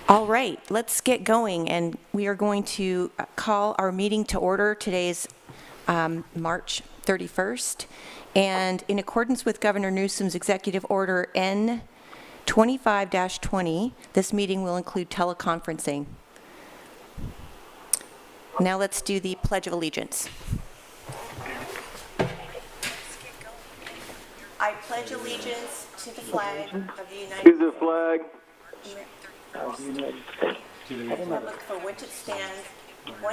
All right, let's get going, and we are going to call our meeting to order. Today's March 31st, and in accordance with Governor Newsom's Executive Order N 25-20, this meeting will include teleconferencing. Now let's do the Pledge of Allegiance. I pledge allegiance to the flag of the United States. To the flag of the United States. To the republic for which it stands.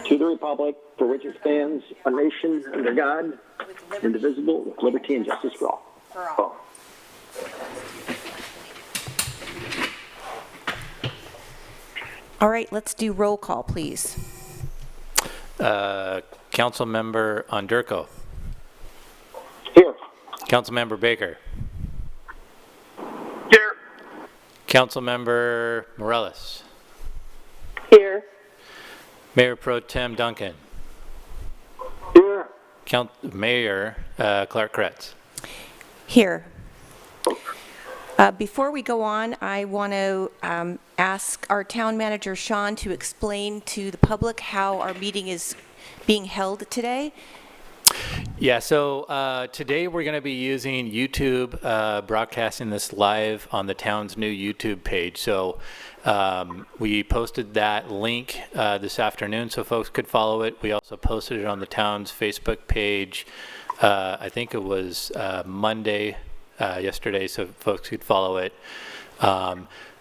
To the republic for which it stands, a nation under God, indivisible, with liberty and justice for all. All right, let's do roll call, please. Councilmember Onderko. Here. Councilmember Baker. Here. Councilmember Morales. Here. Mayor Pro Tem Duncan. Here. Mayor Clark Kretz. Here. Before we go on, I want to ask our town manager, Sean, to explain to the public how our meeting is being held today. Yeah, so today we're going to be using YouTube, broadcasting this live on the town's new YouTube page. So we posted that link this afternoon so folks could follow it. We also posted it on the town's Facebook page. I think it was Monday, yesterday, so folks could follow it.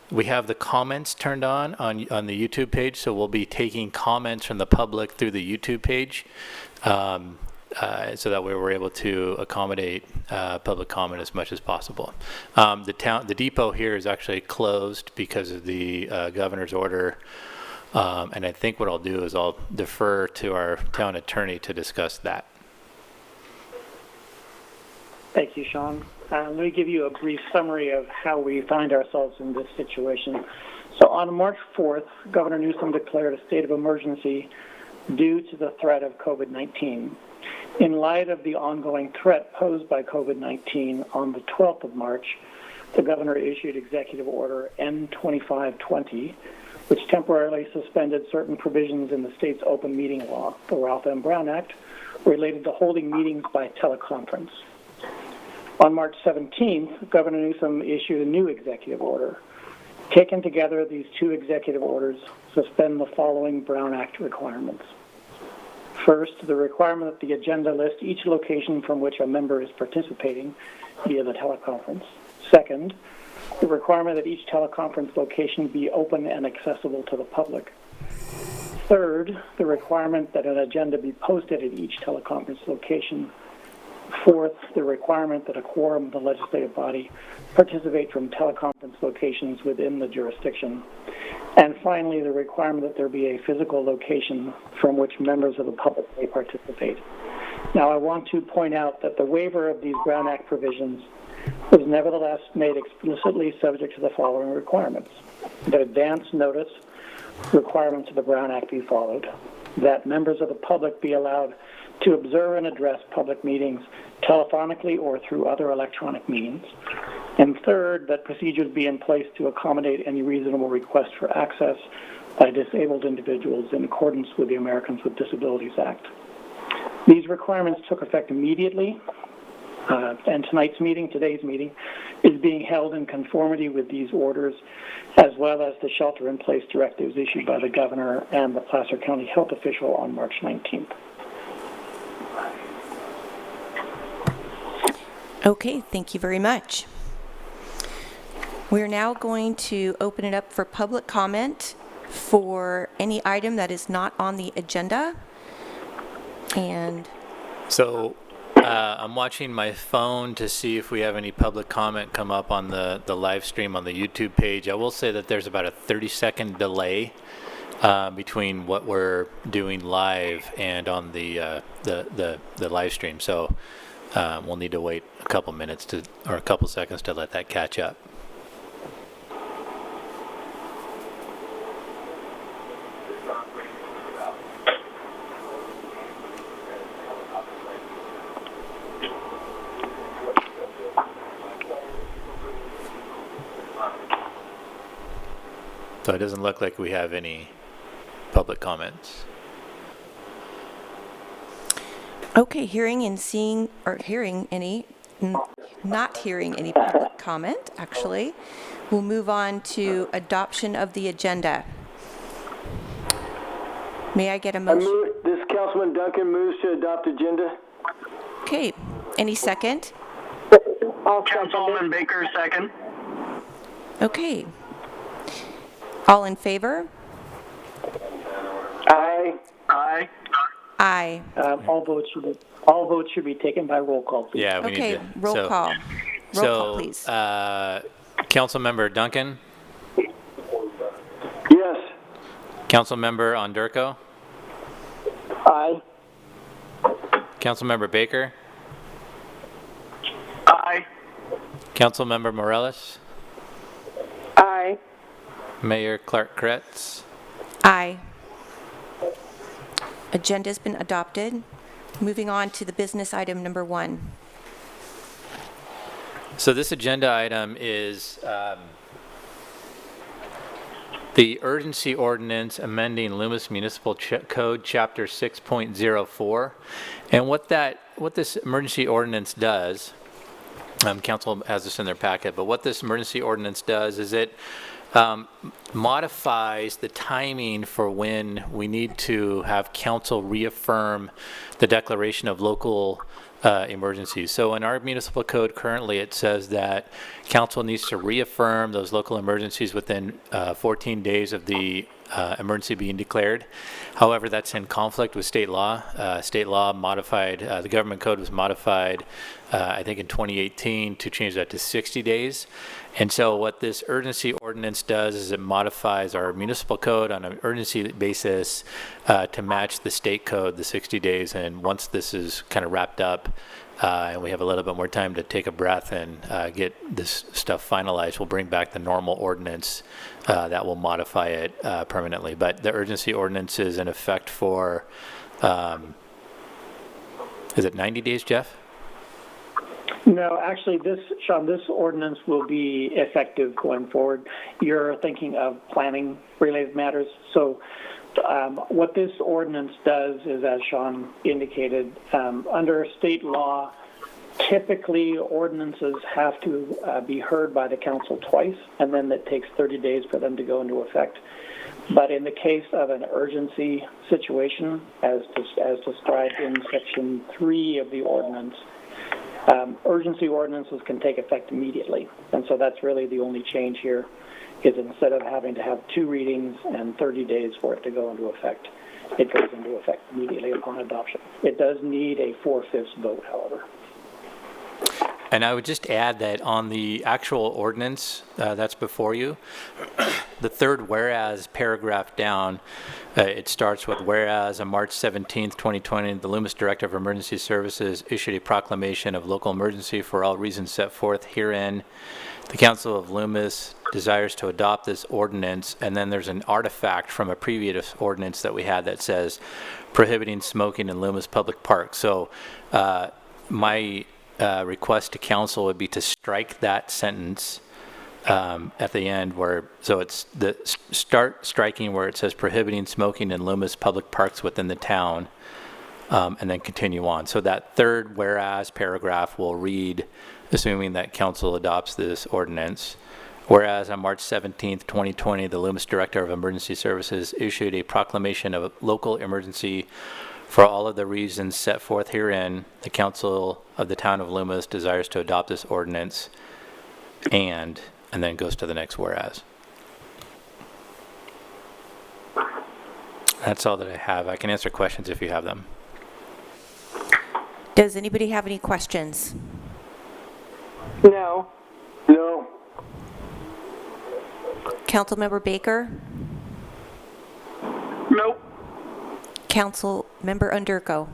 We have the comments turned on the YouTube page, so we'll be taking comments from the public through the YouTube page. So that way we're able to accommodate public comment as much as possible. The depot here is actually closed because of the governor's order, and I think what I'll do is I'll defer to our town attorney to discuss that. Thank you, Sean. Let me give you a brief summary of how we find ourselves in this situation. So on March 4th, Governor Newsom declared a state of emergency due to the threat of COVID-19. In light of the ongoing threat posed by COVID-19, on the 12th of March, the governor issued Executive Order N 25-20, which temporarily suspended certain provisions in the state's open meeting law, the Ralph M. Brown Act, related to holding meetings by teleconference. On March 17th, Governor Newsom issued a new executive order. Taken together, these two executive orders suspend the following Brown Act requirements. First, the requirement that the agenda list each location from which a member is participating via the teleconference. Second, the requirement that each teleconference location be open and accessible to the public. Third, the requirement that an agenda be posted at each teleconference location. Fourth, the requirement that a quorum of the legislative body participate from teleconference locations within the jurisdiction. And finally, the requirement that there be a physical location from which members of the public may participate. Now, I want to point out that the waiver of these Brown Act provisions was nevertheless made explicitly subject to the following requirements: that advance notice requirements of the Brown Act be followed, that members of the public be allowed to observe and address public meetings telephonically or through other electronic means, and third, that procedures be in place to accommodate any reasonable request for access by disabled individuals in accordance with the Americans with Disabilities Act. These requirements took effect immediately, and today's meeting, is being held in conformity with these orders, as well as the shelter-in-place directives issued by the governor and the Placer County health official on March 19th. Okay, thank you very much. We're now going to open it up for public comment for any item that is not on the agenda. And So I'm watching my phone to see if we have any public comment come up on the live stream on the YouTube page. I will say that there's about a 30-second delay between what we're doing live and on the live stream. So we'll need to wait a couple minutes or a couple seconds to let that catch up. So it doesn't look like we have any public comments. Okay, hearing and seeing, or hearing any, not hearing any public comment, actually, we'll move on to adoption of the agenda. May I get a motion? This Councilman Duncan moves to adopt agenda. Okay, any second? Councilwoman Baker, second. Okay. All in favor? Aye. Aye. Aye. All votes should be taken by roll call, please. Yeah, we Okay, need to. roll so, call. Roll call, please. Councilmember Duncan, Yes. Councilmember Onderko, Aye. Councilmember Baker, Aye. Councilmember Morales, Aye. Mayor Clark Kretz. Aye. Agenda's been adopted. Moving on to the business item number 1. So this agenda item is the urgency ordinance amending Loomis Municipal Code Chapter 6.04. And what this emergency ordinance does, council has this in their packet, but what this emergency ordinance does is it modifies the timing for when we need to have council reaffirm the declaration of local emergencies. So in our municipal code currently, it says that council needs to reaffirm those local emergencies within 14 days of the emergency being declared. However, that's in conflict with state law. State law modified, the government code was modified, I think in 2018 to change that to 60 days. And so what this urgency ordinance does is it modifies our municipal code on an urgency basis to match the state code, the 60 days. And once this is kind of wrapped up and we have a little bit more time to take a breath and get this stuff finalized, we'll bring back the normal ordinance that will modify it permanently. But the urgency ordinance is in effect for, is it 90 days, Jeff? No, actually, Sean, this ordinance will be effective going forward. You're thinking of planning-related matters. So what this ordinance does is, as Sean indicated, under state law, typically ordinances have to be heard by the council twice, and then it takes 30 days for them to go into effect. But in the case of an urgency situation, as described in Section 3 of the ordinance, urgency ordinances can take effect immediately. And so that's really the only change here, is instead of having to have 2 readings and 30 days for it to go into effect, it goes into effect immediately upon adoption. It does need a 4/5 vote, however. And I would just add that on the actual ordinance that's before you, the third whereas paragraph down, it starts with, whereas on March 17th, 2020, the Loomis Director of Emergency Services issued a proclamation of local emergency for all reasons set forth herein. The Council of Loomis desires to adopt this ordinance, and then there's an artifact from a previous ordinance that we had that says prohibiting smoking in Loomis public parks. So my request to council would be to strike that sentence at the end so it's start striking where it says prohibiting smoking in Loomis public parks within the town, and then continue on. So that third whereas paragraph will read, assuming that council adopts this ordinance, whereas on March 17th, 2020, the Loomis Director of Emergency Services issued a proclamation of local emergency for all of the reasons set forth herein. The Council of the Town of Loomis desires to adopt this ordinance, and then goes to the next whereas. That's all that I have. I can answer questions if you have them. Does anybody have any questions? No. No. Councilmember Baker? Nope. Councilmember Underko?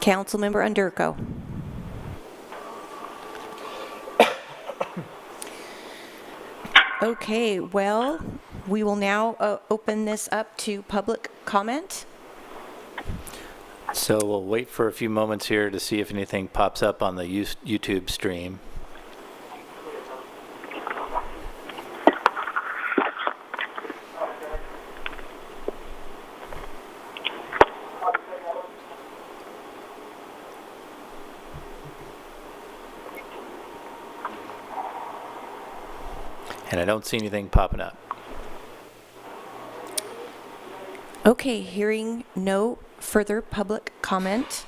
Councilmember Underko? Okay, well, we will now open this up to public comment. So we'll wait for a few moments here to see if anything pops up on the YouTube stream. And I don't see anything popping up. Okay, hearing no further public comment,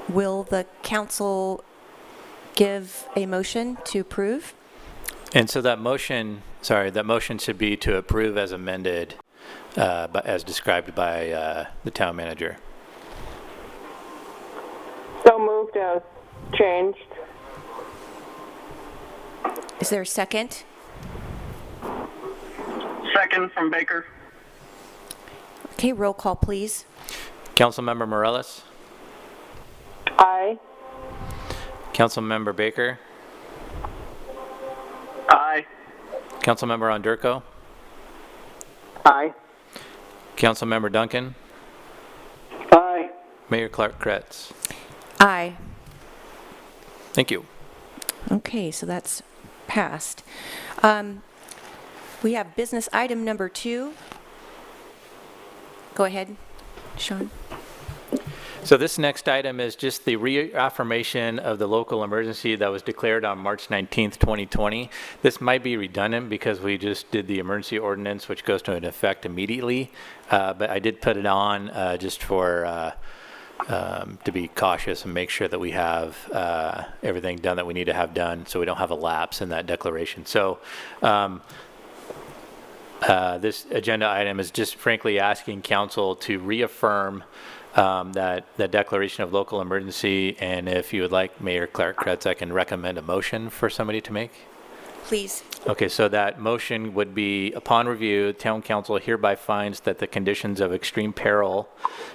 will the council give a motion to approve? And so that motion should be to approve as amended, as described by the town manager. So moved as changed. Is there a second? Second from Baker. Okay, roll call, please. Councilmember Morales? Aye. Councilmember Baker? Aye. Councilmember Ondurko? Aye. Councilmember Duncan? Aye. Mayor Clark Kretz? Aye. Thank you. Okay, so that's passed. We have business item number 2. Go ahead, Sean. So this next item is just the reaffirmation of the local emergency that was declared on March 19th, 2020. This might be redundant because we just did the emergency ordinance, which goes to an effect immediately. But I did put it on just for to be cautious and make sure that we have everything done that we need to have done, so we don't have a lapse in that declaration. So this agenda item is just frankly asking council to reaffirm that declaration of local emergency, and if you would like, Mayor Clark Kretz, I can recommend a motion for somebody to make. Please. Okay, so that motion would be, upon review, town council hereby finds that the conditions of extreme peril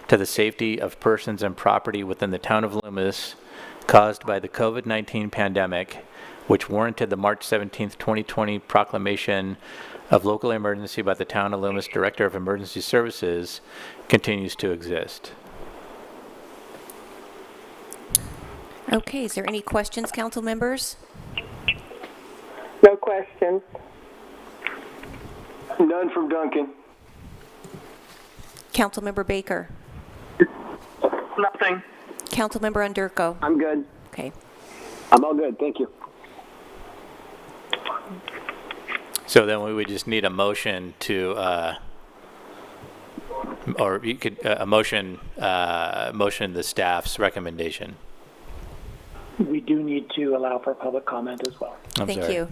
to the safety of persons and property within the town of Loomis caused by the COVID-19 pandemic, which warranted the March 17th, 2020 proclamation of local emergency by the town of Loomis Director of Emergency Services, continues to exist. Okay, is there any questions, council members? No questions. None from Duncan. Councilmember Baker? Nothing. Councilmember Ondurko? I'm good. Okay. I'm all good. Thank you. So then we would just need a motion to, or you could, motion the staff's recommendation. We do need to allow for public comment as well. I'm Thank sorry. you.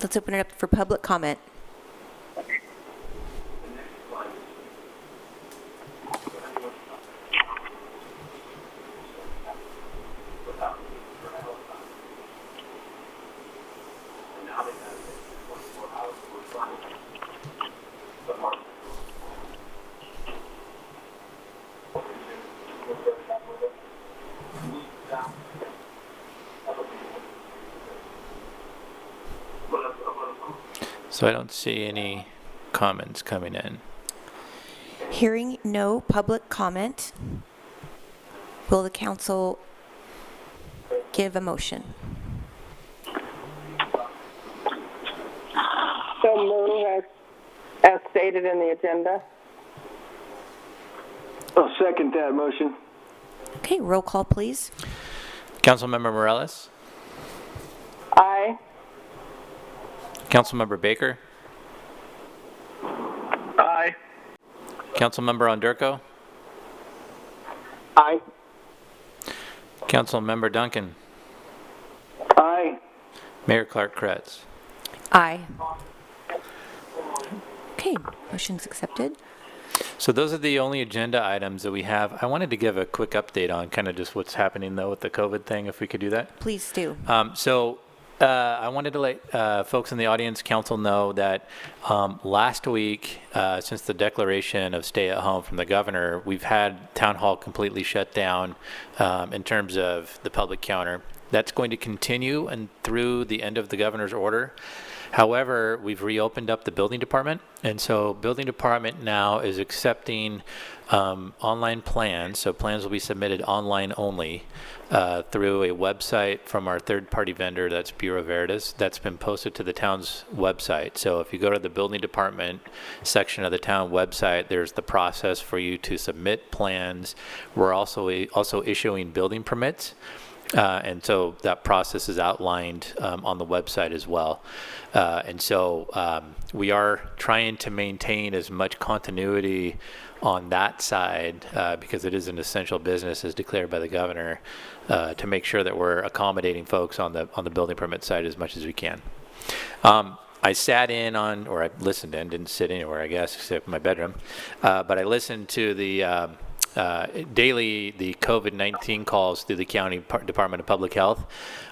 Let's open it up for public comment. So I don't see any comments coming in. Hearing no public comment, will the council give a motion? So move as stated in the agenda. I'll second that motion. Okay, roll call, please. Councilmember Morales? Aye. Councilmember Baker? Aye. Councilmember Ondurko? Aye. Councilmember Duncan? Aye. Mayor Clark Kretz? Aye. Okay, motion's accepted. So those are the only agenda items that we have. I wanted to give a quick update on kind of just what's happening though with the COVID thing, if we could do that. Please do. I wanted to let folks in the audience, council know that last week, since the declaration of stay at home from the governor, we've had town hall completely shut down in terms of the public counter. That's going to continue and through the end of the governor's order. However, we've reopened up the building department, and so building department now is accepting online plans. So plans will be submitted online only through a website from our third-party vendor, that's Bureau Veritas, that's been posted to the town's website. So if you go to the building department section of the town website, there's the process for you to submit plans. We're also issuing building permits. And so that process is outlined on the website as well. And so we are trying to maintain as much continuity on that side because it is an essential business as declared by the governor to make sure that we're accommodating folks on the building permit side as much as we can. I sat in on, or I listened in, didn't sit anywhere, I guess, except in my bedroom. But I listened to the daily, the COVID-19 calls through the County Department of Public Health.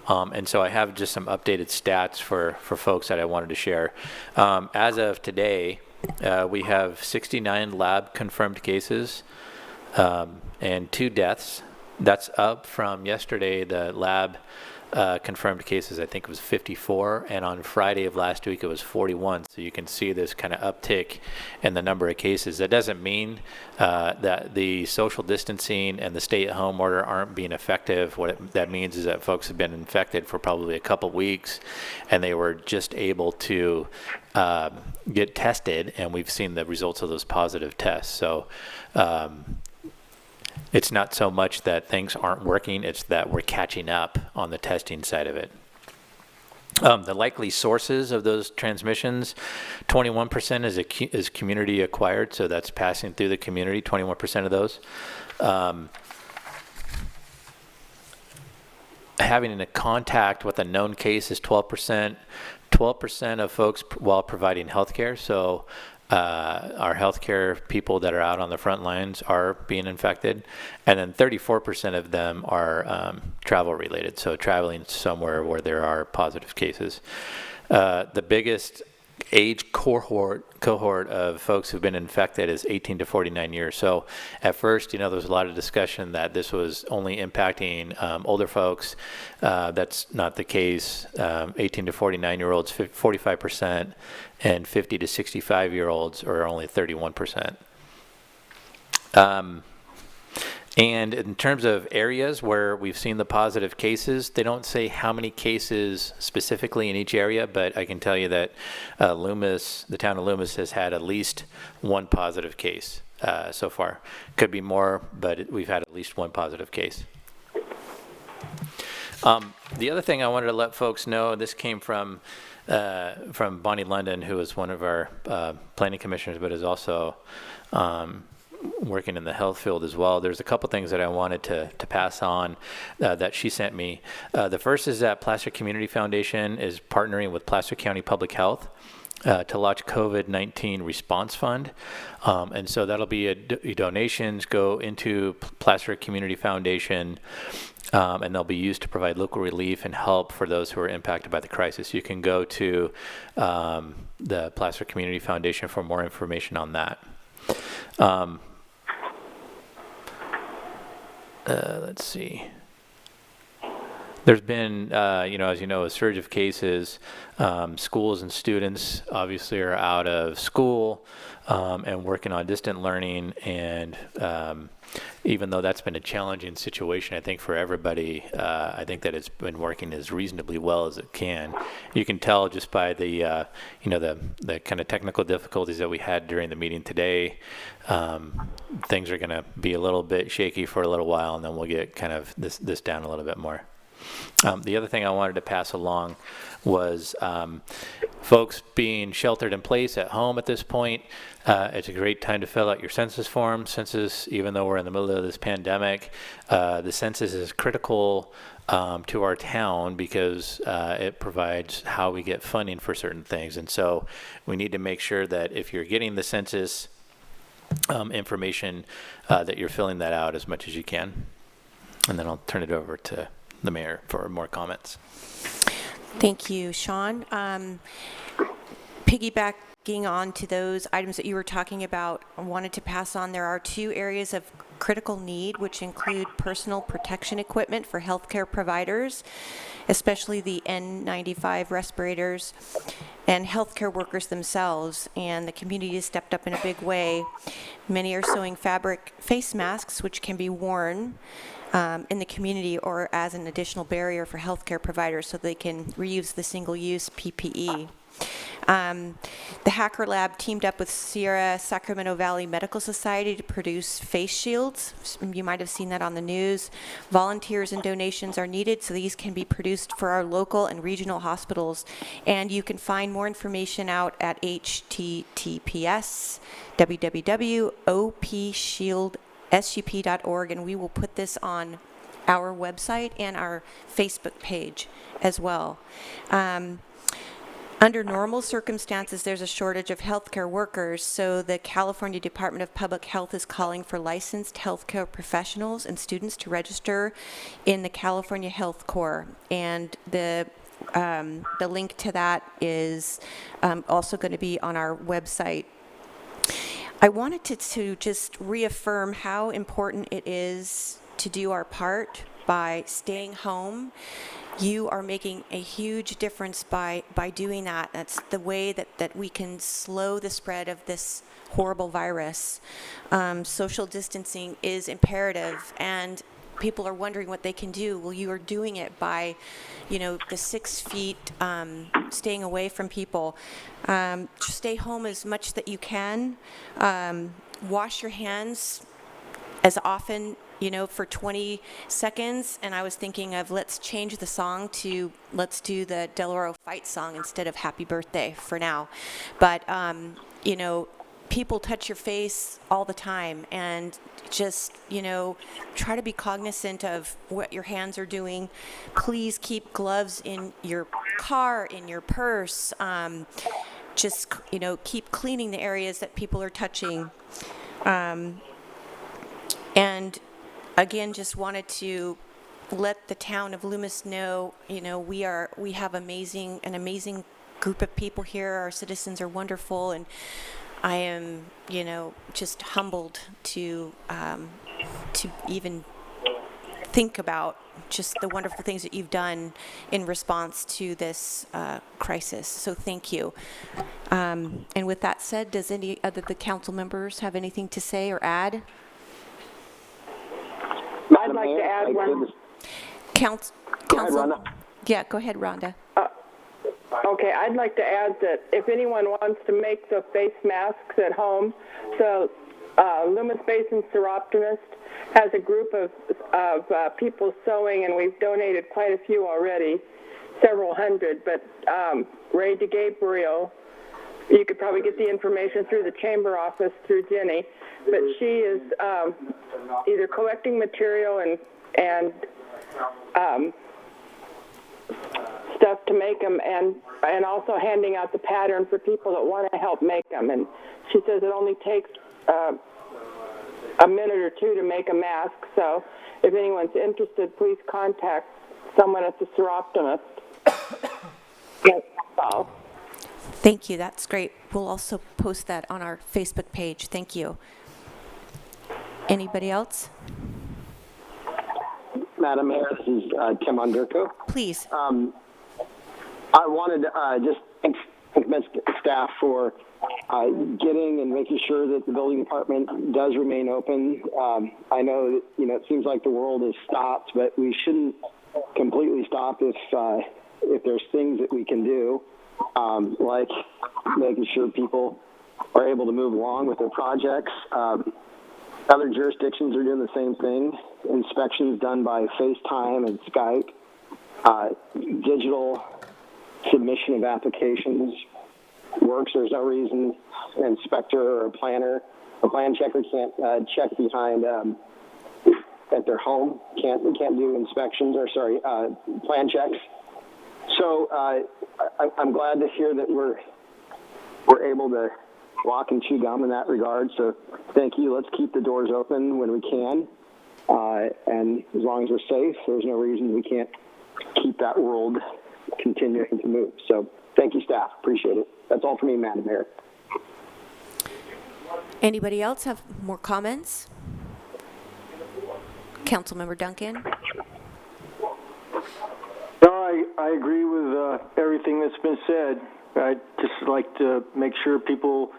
And so I have just some updated stats for folks that I wanted to share. As of today, we have 69 lab confirmed cases and 2 deaths. That's up from yesterday, the lab confirmed cases, I think it was 54, and on Friday of last week it was 41. So you can see this kind of uptick in the number of cases. That doesn't mean that the social distancing and the stay-at-home order aren't being effective. What that means is that folks have been infected for probably a couple weeks, and they were just able to get tested, and we've seen the results of those positive tests. So it's not so much that things aren't working, it's that we're catching up on the testing side of it. The likely sources of those transmissions, 21% is community acquired, so that's passing through the community, 21% of those. Having a contact with a known case is 12%. 12% of folks while providing healthcare, so our healthcare people that are out on the front lines are being infected, and then 34% of them are travel related, so traveling somewhere where there are positive cases. The biggest age cohort of folks who've been infected is 18 to 49 years. So at first, there was a lot of discussion that this was only impacting older folks. That's not the case. 18 to 49-year-olds, 45%, and 50 to 65-year-olds are only 31%. And in terms of areas where we've seen the positive cases, they don't say how many cases specifically in each area, but I can tell you that Loomis, the town of Loomis, has had at least 1 positive case so far. Could be more, but we've had at least 1 positive case. The other thing I wanted to let folks know, this came from Bonnie London, who is one of our planning commissioners, but is also working in the health field as well. There's a couple things that I wanted to pass on that she sent me. The first is that Placer Community Foundation is partnering with Placer County Public Health to launch COVID-19 Response Fund. And so that'll be donations go into Placer Community Foundation, and they'll be used to provide local relief and help for those who are impacted by the crisis. You can go to the Placer Community Foundation for more information on that. Let's see. There's been, as you know, a surge of cases. Schools and students obviously are out of school and working on distant learning. And even though that's been a challenging situation, I think for everybody, I think that it's been working as reasonably well as it can. You can tell just by the, the kind of technical difficulties that we had during the meeting today. Things are going to be a little bit shaky for a little while, and then we'll get kind of this down a little bit more. The other thing I wanted to pass along was folks being sheltered in place at home at this point. It's a great time to fill out your census form. Census, even though we're in the middle of this pandemic, the census is critical to our town because it provides how we get funding for certain things. And so we need to make sure that if you're getting the census information, that you're filling that out as much as you can. And then I'll turn it over to the mayor for more comments. Thank you, Sean. Piggybacking on to those items that you were talking about, I wanted to pass on, there are 2 areas of critical need, which include personal protection equipment for healthcare providers, especially the N95 respirators, and healthcare workers themselves. And the community has stepped up in a big way. Many are sewing fabric face masks, which can be worn in the community or as an additional barrier for healthcare providers so they can reuse the single-use PPE. The Hacker Lab teamed up with Sierra Sacramento Valley Medical Society to produce face shields. You might have seen that on the news. Volunteers and donations are needed, so these can be produced for our local and regional hospitals. And you can find more information out at https://www.opshieldssup.org, and we will put this on our website and our Facebook page as well. Under normal circumstances, there's a shortage of healthcare workers, so the California Department of Public Health is calling for licensed healthcare professionals and students to register in the California Health Corps. And the link to that is also going to be on our website. I wanted to just reaffirm how important it is to do our part by staying home. You are making a huge difference by doing that. That's the way that we can slow the spread of this horrible virus. Social distancing is imperative, and people are wondering what they can do. Well, you are doing it by, the 6 feet, staying away from people. Stay home as much that you can. Wash your hands as often, for 20 seconds. And I was thinking of, let's change the song to, let's do the Del Oro fight song instead of Happy Birthday for now. But, people touch your face all the time, and just, try to be cognizant of what your hands are doing. Please keep gloves in your car, in your purse. Just, keep cleaning the areas that people are touching. And again, just wanted to let the town of Loomis know, we have an amazing group of people here. Our citizens are wonderful, and I am, just humbled to even think about just the wonderful things that you've done in response to this crisis. So thank you. And with that said, does any other the council members have anything to say or add? I'd like to add one. Council. Yeah, go ahead, Rhonda. Okay, I'd like to add that if anyone wants to make the face masks at home, so Loomis Basin Seroptimist has a group of people sewing, and we've donated quite a few already, several hundred. But Ray DeGabriel, you could probably get the information through the chamber office through Jenny, but she is either collecting material and stuff to make them, and also handing out the pattern for people that want to help make them. And she says it only takes a minute or two to make a mask. So if anyone's interested, please contact someone at the Seroptimist. Yes, that's all. Thank you. That's great. We'll also post that on our Facebook page. Thank you. Anybody else? Madam Mayor, this is Tim Underco. Please. I wanted to just thank staff for getting and making sure that the building department does remain open. I know that, it seems like the world has stopped, but we shouldn't completely stop if there's things that we can do, like making sure people are able to move along with their projects. Other jurisdictions are doing the same thing. Inspections done by FaceTime and Skype, digital submission of applications works. There's no reason an inspector or a planner, a plan checker can't check behind at their home. Can't do inspections plan checks. So I'm glad to hear that we're able to walk and chew gum in that regard. So thank you. Let's keep the doors open when we can, and as long as we're safe, there's no reason we can't keep that world continuing to move. So thank you, staff. Appreciate it. That's all for me, Madam Mayor. Anybody else have more comments? Councilmember Duncan? No, I agree with everything that's been said. I'd just like to make sure people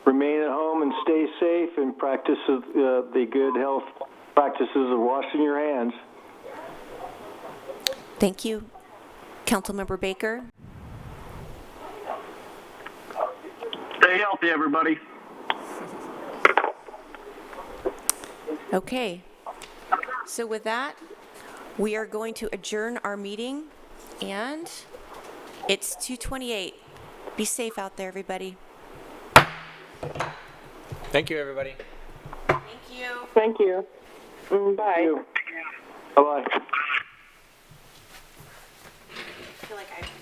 remain at home and stay safe and practice the good health practices of washing your hands. Thank you. Councilmember Baker? healthy, everybody. Okay. So with that, we are going to adjourn our meeting, and it's 2:28. Be safe out there, everybody. Thank you, everybody. Thank you. Thank you. Bye. Thank you. Bye-bye. I feel like I